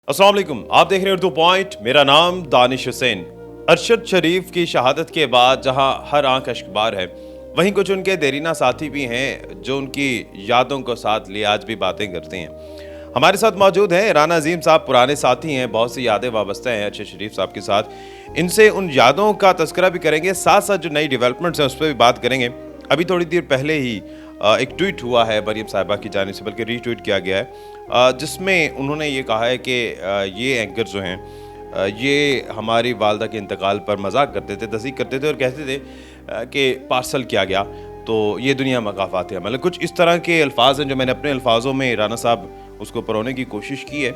अस्सलाम वालेकुम, आप देख रहे हैं उर्दू पॉइंट। मेरा नाम दानिश हुसैन। अरशद शरीफ की शहादत के बाद जहां हर आंख अश्कबार है, वहीं कुछ उनके देरीना साथी भी हैं जो उनकी यादों को साथ लिए आज भी बातें करते हैं। हमारे साथ मौजूद हैं राना अजीम साहब, पुराने साथी हैं, बहुत सी यादें वाबस्ता हैं अरशद शरीफ साहब के साथ। इनसे उन यादों का तस्करा भी करेंगे, साथ साथ जो नई डेवलपमेंट्स हैं उस पर भी बात करेंगे। अभी थोड़ी देर पहले ही एक ट्वीट हुआ है मरियम साहिबा की जानिब से, बल्कि रीट्वीट किया गया है, जिसमें उन्होंने ये कहा है कि ये एंकर जो हैं ये हमारी वालदा के इंतकाल पर मजाक करते थे, तस्दीक करते थे और कहते थे कि पार्सल किया गया तो ये दुनिया मकाफात है। मतलब कुछ इस तरह के अल्फाज हैं जो मैंने अपने अल्फाजों में राना साहब उसको परोने की कोशिश की है।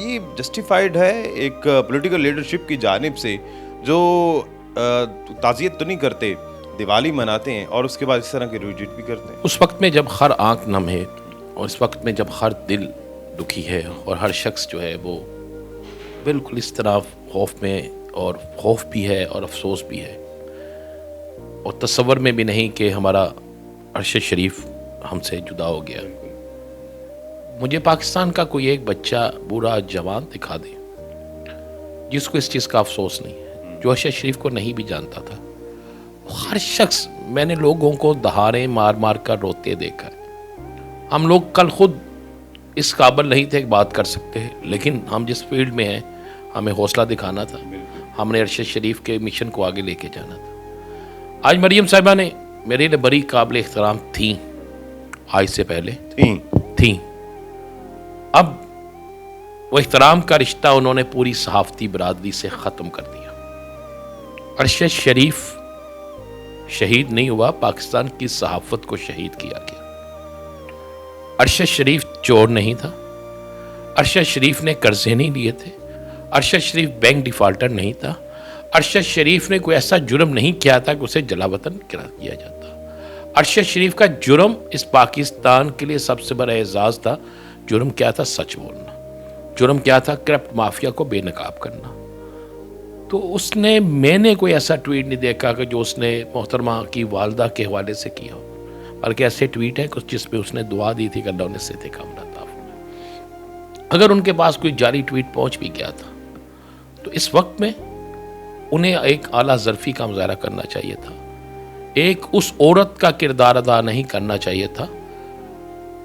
ये जस्टिफाइड है एक पॉलिटिकल लीडरशिप की जानिब से जो ताज़ियत तो नहीं करते, दिवाली मनाते हैं और उसके बाद इस तरह के रिट्वीट भी करते हैं। उस वक्त में जब हर आंख नम है और इस वक्त में जब हर दिल दुखी है और हर शख्स जो है वो बिल्कुल इस तरह खौफ में, और खौफ भी है और अफसोस भी है और तसव्वुर में भी नहीं कि हमारा अरशद शरीफ हमसे जुदा हो गया। मुझे पाकिस्तान का कोई एक बच्चा बूढ़ा जवान दिखा दे जिसको इस चीज़ का अफसोस नहीं है, जो अरशद शरीफ को नहीं भी जानता था। हर शख्स, मैंने लोगों को दहाड़े मार मार कर रोते देखा है। हम लोग कल खुद इस काबिल नहीं थे कि बात कर सकते, लेकिन हम जिस फील्ड में हैं हमें हौसला दिखाना था, हमने अरशद शरीफ के मिशन को आगे लेके जाना था। आज मरियम साहिबा ने मेरे लिए बड़ी काबिल एहतराम थी, आज से पहले थी। अब वो एहतराम का रिश्ता उन्होंने पूरी सहाफ़ती बरादरी से ख़त्म कर दिया। अरशद शरीफ शहीद नहीं हुआ, पाकिस्तान की सहाफ़त को शहीद किया गया। अरशद शरीफ चोर नहीं था, अरशद शरीफ ने कर्जे नहीं लिए थे, अरशद शरीफ बैंक डिफ़ाल्टर नहीं था, अरशद शरीफ ने कोई ऐसा जुर्म नहीं किया था कि उसे जलावतन किया जाता। अरशद शरीफ का जुर्म इस पाकिस्तान के लिए सबसे बड़ा एजाज़ था। जुर्म क्या था? सच बोलना। जुर्म क्या था? करप्ट माफिया को बेनकाब करना। तो उसने, मैंने कोई ऐसा ट्वीट नहीं देखा कि जो उसने मोहतरमा की वालदा के हवाले से किया हो, बल्कि ऐसे ट्वीट है कुछ जिसपे उसने दुआ दी थी कि अल्लाह उन्हें सेहत कामयाब फरमाए। अगर उनके पास कोई जाली ट्वीट पहुंच भी गया था तो इस वक्त में उन्हें एक आला ज़र्फ़ी का मुज़ाहरा करना चाहिए था, एक उस औरत का किरदार अदा नहीं करना चाहिए था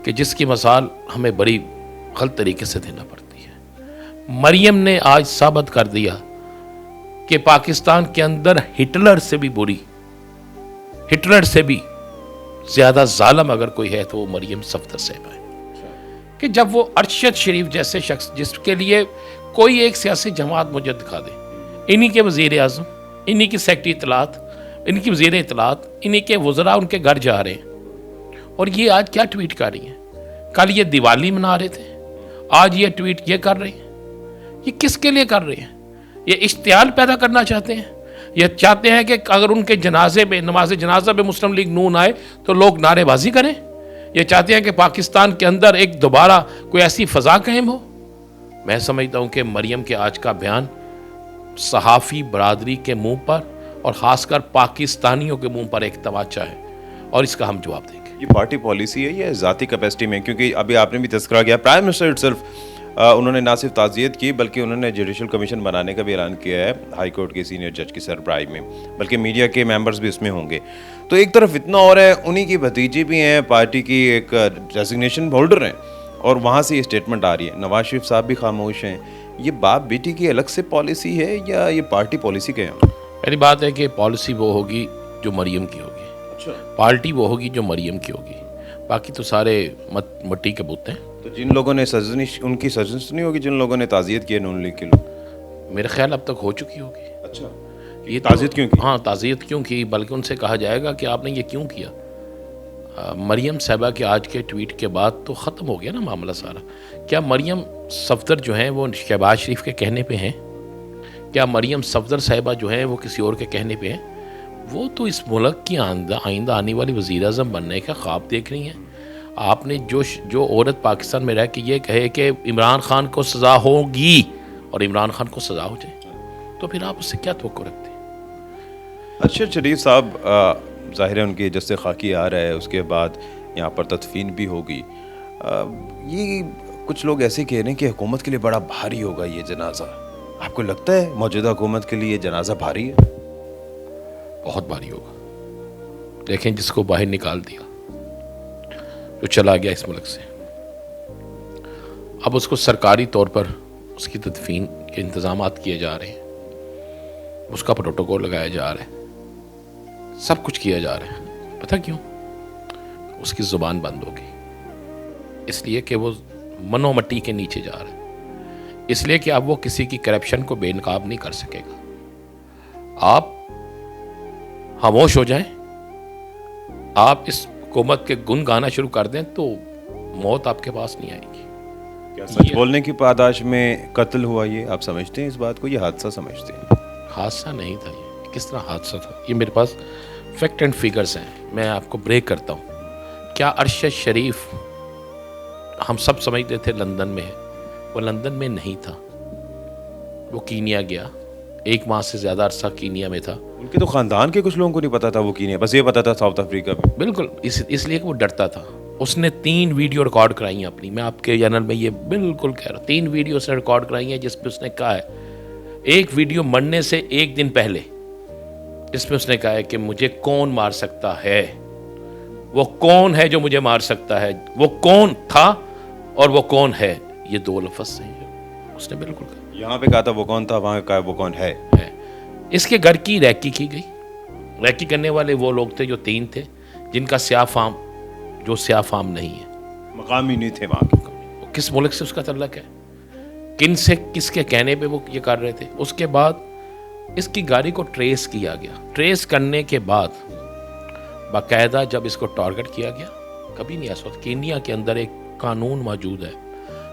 कि जिसकी मिसाल हमें बड़ी गलत तरीके से देना पड़ती है। मरियम ने आज साबित कर दिया कि पाकिस्तान के अंदर हिटलर से भी बुरी, हिटलर से भी ज़्यादा जालिम अगर कोई है तो वो मरियम सफदर साहिबा है। कि जब वो अरशद शरीफ जैसे शख्स, जिसके लिए कोई एक सियासी जमात मुझे दिखा दे, इन्हीं के वज़ीर आज़म, इन्हीं की सेक्रेटरी इत्तलात, इनकी वज़ीर इत्तलात, इन्हीं के वज़रा उनके घर जा रहे हैं और ये आज क्या ट्वीट कर रही हैं। कल ये दिवाली मना रहे थे, आज ये ट्वीट ये कर रहे हैं। ये किसके लिए कर रहे हैं? ये इश्तियाल पैदा करना चाहते हैं। ये चाहते हैं कि अगर उनके जनाजे में, नमाज जनाजा में मुस्लिम लीग नून आए तो लोग नारेबाजी करें। ये चाहते हैं कि पाकिस्तान के अंदर एक दोबारा कोई ऐसी फ़ज़ा कायम हो। मैं समझता हूँ कि मरियम के आज का बयान सहाफ़ी बरादरी के मुंह पर और ख़ासकर पाकिस्तानियों के मुंह पर एक तमाचा है और इसका हम जवाब देंगे। ये पार्टी पॉलिसी है या ज़ाती कैपेसिटी में? क्योंकि अभी आपने भी तस्करा किया, प्राइम मिनिस्टर इटसेल्फ उन्होंने ना सिर्फ ताज़ियत की बल्कि उन्होंने जुडिशल कमीशन बनाने का भी ऐलान किया है हाई कोर्ट के सीनियर जज की सरबराही में, बल्कि मीडिया के मेंबर्स भी इसमें होंगे। तो एक तरफ इतना और है, उन्हीं की भतीजी भी हैं, पार्टी की एक डेजिग्नेशन होल्डर हैं और वहाँ से ये स्टेटमेंट आ रही है। नवाज शरीफ साहब भी खामोश हैं। ये बाप बेटी की अलग से पॉलिसी है या ये पार्टी पॉलिसी के हैं? पहली बात है कि पॉलिसी वो होगी जो मरियम की होगी। अच्छा, पार्टी वो होगी जो मरियम की होगी, बाकी तो सारे मट्टी के बुत हैं। तो जिन लोगों ने सजनिश, उनकी सजनिश नहीं होगी जिन लोगों ने ताज़ियत की है नून लीग के लोग? मेरे ख्याल अब तक हो चुकी होगी। अच्छा, ये ताज़ियत क्यों की? हाँ, ताज़ियत क्यों की, बल्कि उनसे कहा जाएगा कि आपने ये क्यों किया। मरियम साहिबा के आज के ट्वीट के बाद तो ख़त्म हो गया ना मामला सारा। क्या मरियम सफदर जो हैं वो शहबाज शरीफ के कहने पे हैं? क्या मरियम सफदर साहिबा जो हैं वो किसी और के कहने पे हैं? वो तो इस मुल्क की आइंदा आने वाली वज़ीर आज़म बनने का ख्वाब देख रही हैं। आपने जो औरत पाकिस्तान में रह के ये कहे कि इमरान खान को सज़ा होगी और इमरान खान को सज़ा हो जाए, तो फिर आप उससे क्या तवक्को रखते हैं? अरशद शरीफ साहब, ज़ाहिर है उनकी जस्से खाकी आ रहा है, उसके बाद यहाँ पर तदफीन भी होगी। ये कुछ लोग ऐसे कह रहे हैं कि हुकूमत के लिए बड़ा भारी होगा ये जनाजा। आपको लगता है मौजूदा हुकूमत के लिए ये जनाजा भारी है? बहुत भारी होगा। देखें, जिसको बाहर निकाल दिया, जो चला गया इस मुल्क से, अब उसको सरकारी तौर पर उसकी तदफीन के इंतजाम किए जा रहे हैं, उसका प्रोटोकॉल लगाया जा रहा है, सब कुछ किया जा रहा है। पता क्यों? उसकी ज़ुबान बंद होगी, इसलिए कि वो मनोमट्टी के नीचे जा रहा है, इसलिए कि अब वो किसी की करप्शन को बेनकाब नहीं कर सकेगा। आप खामोश हो जाएं, आप इस हुकूमत के गुण गाना शुरू कर दें तो मौत आपके पास नहीं आएगी। क्या सच बोलने की पादाश में कत्ल हुआ ये आप समझते हैं? इस बात को ये हादसा समझते हैं? हादसा नहीं था ये। किस तरह हादसा था? ये मेरे पास फैक्ट एंड फिगर्स हैं, मैं आपको ब्रेक करता हूँ। क्या अरशद शरीफ, हम सब समझते थे लंदन में है, वो लंदन में नहीं था, वो कीनिया गया, 1 माह से ज़्यादा अरसा कीनिया में था। उनके तो खानदान के कुछ लोगों को नहीं पता था वो कीनिया, बस ये पता था साउथ अफ्रीका में। बिल्कुल, इसलिए कि वो डरता था। उसने 3 वीडियो रिकॉर्ड कराई अपनी, मैं आपके चैनल में ये बिल्कुल कह रहा हूँ, 3 वीडियो उसने रिकॉर्ड कराई हैं जिसमें उसने कहा है, एक वीडियो मरने से 1 दिन पहले, जिसमें उसने कहा है कि मुझे कौन मार सकता है, वो कौन है जो मुझे मार सकता है, वो कौन था और वो कौन है, ये 2 लफ्ज़ से उसने बिल्कुल कहा। यहाँ पे कहा था वो कौन था, वहाँ कहा वो कौन है। इसके घर की रैकी की गई। रैकी करने वाले वो लोग थे जो 3 थे, जिनका स्याह फार्म, जो स्याह फार्म नहीं है, मकामी नहीं थे वहाँ के। वो किस मुल्क से उसका तल्लक है, किन से, किसके कहने पे वो ये कर रहे थे। उसके बाद इसकी गाड़ी को ट्रेस किया गया। ट्रेस करने के बाद बाकायदा जब इसको टारगेट किया गया, कभी नहीं ऐसा होता। कीनिया के अंदर एक कानून मौजूद है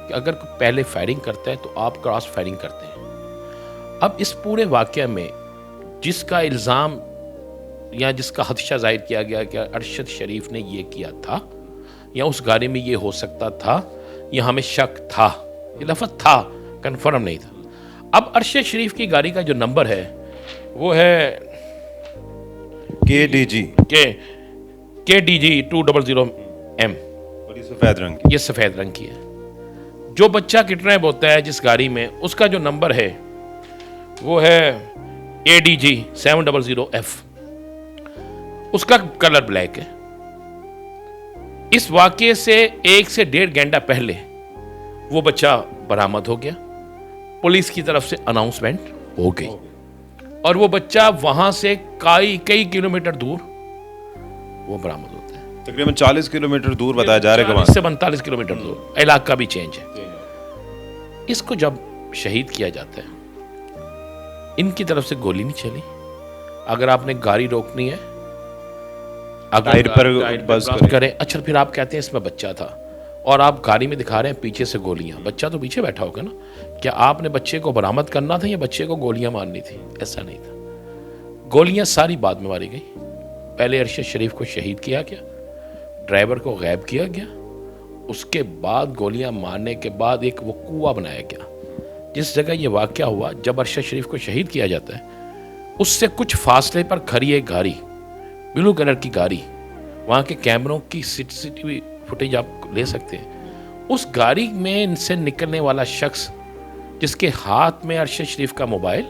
कि अगर पहले फायरिंग करता है तो आप क्रॉस फायरिंग करते हैं। अब इस पूरे वाक़े में जिसका इल्ज़ाम या जिसका खदशा जाहिर किया गया कि अरशद शरीफ ने ये किया था या उस गाड़ी में ये हो सकता था या हमें शक था, ये लफ्ज़ था, कन्फर्म नहीं था। अब अरशद शरीफ की गाड़ी का जो नंबर है वो है KDG KDG 200M, और ये सफ़ेद रंग की। ये सफ़ेद रंग की है। जो बच्चा किडनैप होता है जिस गाड़ी में, उसका जो नंबर है वो है ADG 700F, उसका कलर ब्लैक है। इस वाक़े से 1 से 1.5 घंटा पहले वो बच्चा बरामद हो गया, पुलिस की तरफ से अनाउंसमेंट हो गई और वो बच्चा वहां से कई किलोमीटर दूर वो बरामद होता है। तकरीबन 40 किलोमीटर दूर बताया जा रहा है। 40 से 45 किलोमीटर दूर, इलाका भी चेंज है। इसको जब शहीद किया जाता है, इनकी तरफ से गोली नहीं चली। अगर आपने गाड़ी रोकनी है, अगर टायर पर बस करें, अच्छा फिर आप कहते हैं इसमें बच्चा था और आप गाड़ी में दिखा रहे हैं पीछे से गोलियां, बच्चा तो पीछे बैठा होगा ना। क्या आपने बच्चे को बरामद करना था या बच्चे को गोलियां मारनी थी? ऐसा नहीं था। गोलियां सारी बाद में मारी गई। पहले अरशद शरीफ को शहीद किया गया, ड्राइवर को गायब किया गया, उसके बाद गोलियां मारने के बाद एक वो कुआं बनाया गया। जिस जगह ये वाक़या हुआ, जब अरशद शरीफ को शहीद किया जाता है, उससे कुछ फासले पर खड़ी एक गाड़ी, ब्लू कलर की गाड़ी, वहाँ के कैमरों की CCTV फुटेज आप ले सकते हैं। उस गाड़ी में इनसे निकलने वाला शख्स, जिसके हाथ में अरशद शरीफ का मोबाइल,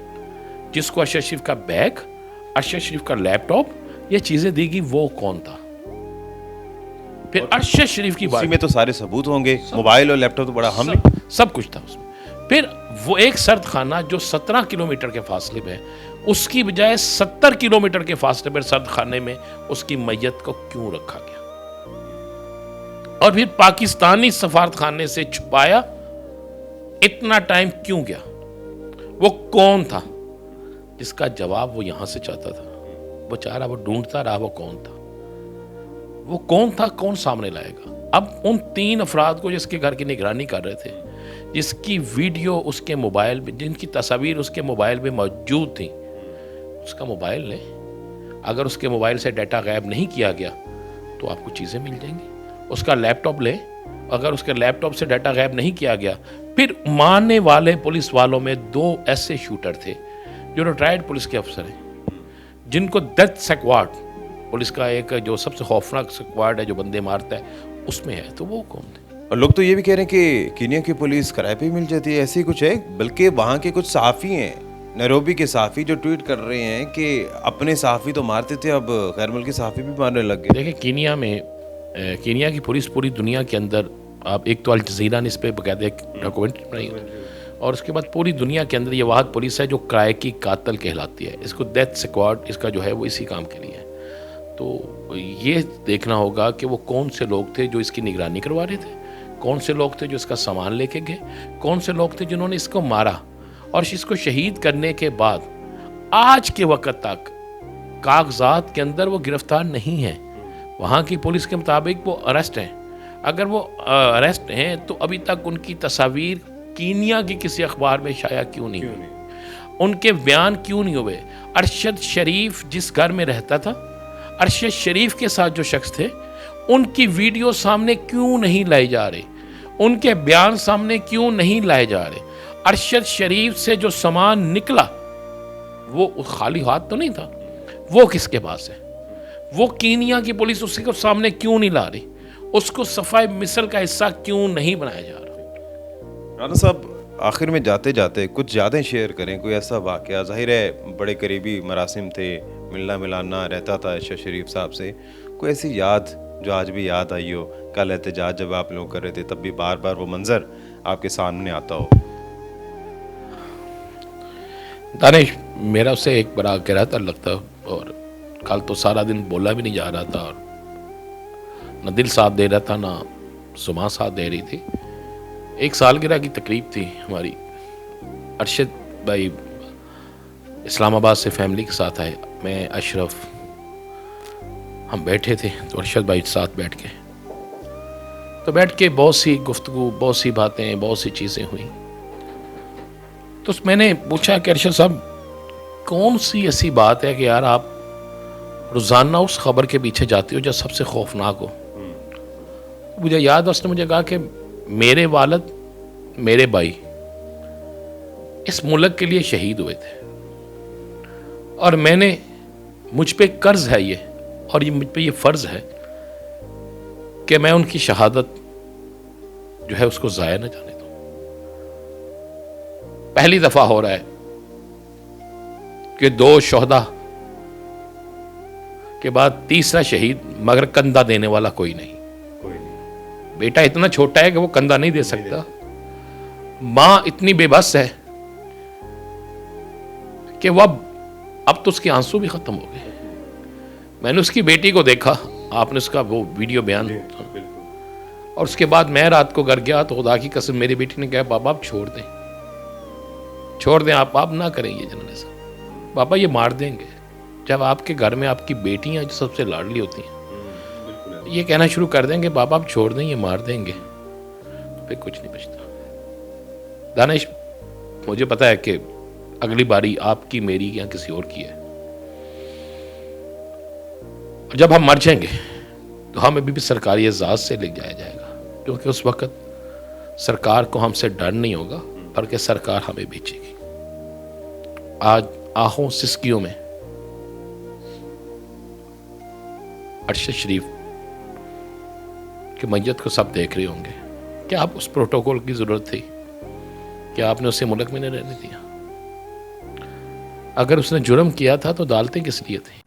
जिसको अरशद शरीफ का बैग, अरशद शरीफ का लैपटॉप, ये चीज़ें दी गई, वो कौन था? फिर अरशद शरीफ की बात में तो सारे सबूत होंगे, मोबाइल और लैपटॉप तो बड़ा हम सब कुछ था उसमें। फिर वो एक सर्द खाना जो 17 किलोमीटर के फासले में, उसकी बजाय 70 किलोमीटर के फासले पर सर्द खाने में उसकी मैयत को क्यों रखा गया और फिर पाकिस्तानी सफारत खाने से छुपाया इतना टाइम क्यों गया? वो कौन था जिसका जवाब वो यहां से चाहता था? बेचारा वो ढूंढता रहा, वो कौन था, वो कौन था, कौन सामने लाएगा? अब उन 3 अफराद को जिसके घर की निगरानी कर रहे थे, जिसकी वीडियो उसके मोबाइल में, जिनकी तस्वीर उसके मोबाइल में मौजूद थी, उसका मोबाइल ले, अगर उसके मोबाइल से डाटा गायब नहीं किया गया तो आपको चीज़ें मिल जाएंगी। उसका लैपटॉप ले, अगर उसके लैपटॉप से डाटा गायब नहीं किया गया। फिर मारने वाले पुलिस वालों में 2 ऐसे शूटर थे जो रिटायर्ड पुलिस के अफसर हैं, जिनको डेथ स्क्वाड, पुलिस का एक जो सबसे खौफनाक स्क्वाड है जो बंदे मारता है, उसमें है। तो वो कौन थे? और लोग तो ये भी कह रहे हैं कि कीनिया की पुलिस किराए पे ही मिल जाती है, ऐसी कुछ है। बल्कि वहाँ के कुछ सहाफ़ी हैं, नैरोबी के सहाफ़ी, जो ट्वीट कर रहे हैं कि अपने सहाफ़ी तो मारते थे, अब गैर मुल्की सहाफ़ी भी मारने लग गए। देखिए कीनिया की पुलिस पूरी दुनिया के अंदर, आप एक तो अल जज़ीरा ने इस पे बाकायदा एक डॉक्यूमेंट्री बनाई है, और उसके बाद पूरी दुनिया के अंदर ये वाहद पुलिस है जो किराए की कातल कहलाती है। इसको डेथ स्क्वाड इसका जो है वो इसी काम के लिए है। तो ये देखना होगा कि वो कौन से लोग थे जो इसकी निगरानी करवा रहे थे, कौन से लोग थे जो इसका सामान लेके गए, कौन से लोग थे जिन्होंने इसको मारा, और इसको शहीद करने के बाद आज के वक्त तक कागजात के अंदर वो गिरफ्तार नहीं है। वहाँ की पुलिस के मुताबिक वो अरेस्ट हैं। अगर वो अरेस्ट हैं तो अभी तक उनकी तस्वीर कीनिया की किसी अखबार में शाया क्यों नहीं हुई, उनके बयान क्यों नहीं हुए। अरशद शरीफ जिस घर में रहता था, अरशद शरीफ के साथ जो शख्स थे, उनकी वीडियो सामने क्यों नहीं लाई जा रही, उनके बयान सामने क्यों नहीं लाए जा रहे। अरशद शरीफ से जो सामान निकला वो खाली हाथ तो नहीं था, वो किसके पास है, वो कीनिया की पुलिस उसी को सामने क्यों नहीं ला रही, उसको सफाई मिसल का हिस्सा क्यों नहीं बनाया जा रहा। राना साहब, आखिर में जाते जाते कुछ यादें शेयर करें, कोई ऐसा वाक़या, ज़ाहिर है बड़े करीबी मरासिम थे, मिलना मिलाना रहता था अरशद शरीफ साहब से, कोई ऐसी याद जो आज भी याद आई हो, कल एहतजाज जब आप लोग कर रहे थे तब भी बार बार वो मंज़र आपके सामने आता हो। दानिश, मेरा उससे एक बड़ा गहरा ताल्लुक था, और कल तो सारा दिन बोला भी नहीं जा रहा था, और न दिल साथ दे रहा था ना सुमा साथ दे रही थी। एक सालगिरह की तकरीब थी हमारी, अरशद भाई इस्लामाबाद से फैमिली के साथ आए, मैं अशरफ हम बैठे थे, तो अरशद भाई साथ बैठ के बहुत सी गुफ्तगू, बहुत सी बातें, बहुत सी चीज़ें हुई। तो मैंने पूछा कि अरशद साहब, कौन सी ऐसी बात है कि यार आप रोज़ाना उस खबर के पीछे जाते हो जो सबसे खौफनाक हो। मुझे याद, उसने मुझे कहा कि मेरे वालिद, मेरे भाई इस मुल्क के लिए शहीद हुए थे, और मुझ पे कर्ज है ये, और ये मुझ पे ये फ़र्ज़ है कि मैं उनकी शहादत जो है उसको ज़ाया न जाने दूं। पहली दफ़ा हो रहा है कि 2 शोहदा के बाद तीसरा शहीद, मगर कंधा देने वाला कोई नहीं। बेटा इतना छोटा है कि वो कंधा नहीं दे सकता, माँ इतनी बेबस है कि वह अब तो उसके आंसू भी ख़त्म हो गए। मैंने उसकी बेटी को देखा, आपने उसका वो वीडियो बयान, और उसके बाद मैं रात को घर गया तो खुदा की कसम मेरी बेटी ने कहा, पापा आप छोड़ दें, आप ना करें ये जनाजा, पापा ये मार देंगे। जब आपके घर में आपकी बेटियां जो सबसे लाडली होती हैं ये कहना शुरू कर देंगे, पापा आप छोड़ दें, ये मार देंगे, तो फिर कुछ नहीं बचता। दानिश, मुझे पता है कि अगली बारी आपकी, मेरी या किसी और की है, जब हम मर जाएंगे तो हमें भी सरकारी एजाज से ले जाया जाएगा, क्योंकि उस वक्त सरकार को हमसे डर नहीं होगा, बल्कि सरकार हमें बेचेगी। आज आहों सिस्कियों में अरशद शरीफ की मैयत को सब देख रहे होंगे। क्या आप उस प्रोटोकॉल की ज़रूरत थी? क्या आपने उसे मुल्क में नहीं रहने दिया? अगर उसने जुर्म किया था तो अदालतें किस लिए थी?